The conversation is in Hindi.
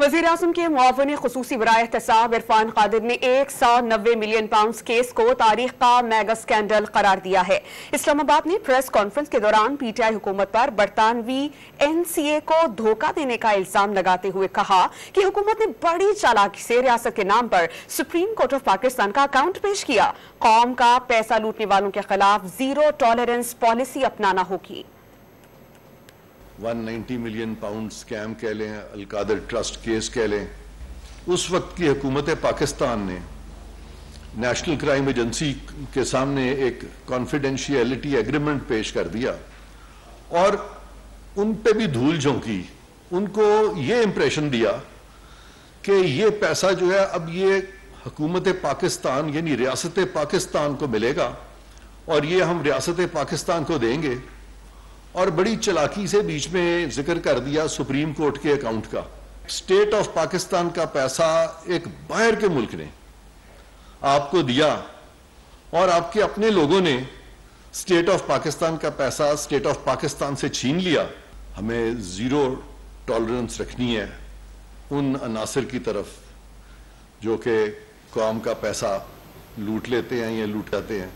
वज़ीर-ए-आज़म के मुआविन खुसूसी बराए एहतसाब इरफान कादिर ने 190 मिलियन पाउंड केस को तारीख का मेगा स्कैंडल करार दिया है। इस्लामाबाद में प्रेस कॉन्फ्रेंस के दौरान पीटीआई हुकूमत पर बरतानवी एनसीए को धोखा देने का इल्जाम लगाते हुए कहा कि हुकूमत ने बड़ी चालाकी से रियासत के नाम पर सुप्रीम कोर्ट ऑफ पाकिस्तान का अकाउंट पेश किया। कौम का पैसा लूटने वालों के खिलाफ जीरो टॉलरेंस पॉलिसी अपनाना होगी। 190 मिलियन पाउंड स्कैम कह लें, अलकादर ट्रस्ट केस कह लें, उस वक्त की हुकूमत पाकिस्तान ने नेशनल क्राइम एजेंसी के सामने एक कॉन्फिडेंशियलिटी एग्रीमेंट पेश कर दिया और उन पे भी धूल झोंकी, उनको ये इंप्रेशन दिया कि ये पैसा जो है अब ये हुकूमत पाकिस्तान यानी रियासत पाकिस्तान को मिलेगा और ये हम रियासत पाकिस्तान को देंगे। और बड़ी चालाकी से बीच में जिक्र कर दिया सुप्रीम कोर्ट के अकाउंट का। स्टेट ऑफ पाकिस्तान का पैसा एक बाहर के मुल्क ने आपको दिया और आपके अपने लोगों ने स्टेट ऑफ पाकिस्तान का पैसा स्टेट ऑफ पाकिस्तान से छीन लिया। हमें जीरो टॉलरेंस रखनी है उन अनासर की तरफ जो कि कौम का पैसा लूट लेते हैं या लूट जाते हैं।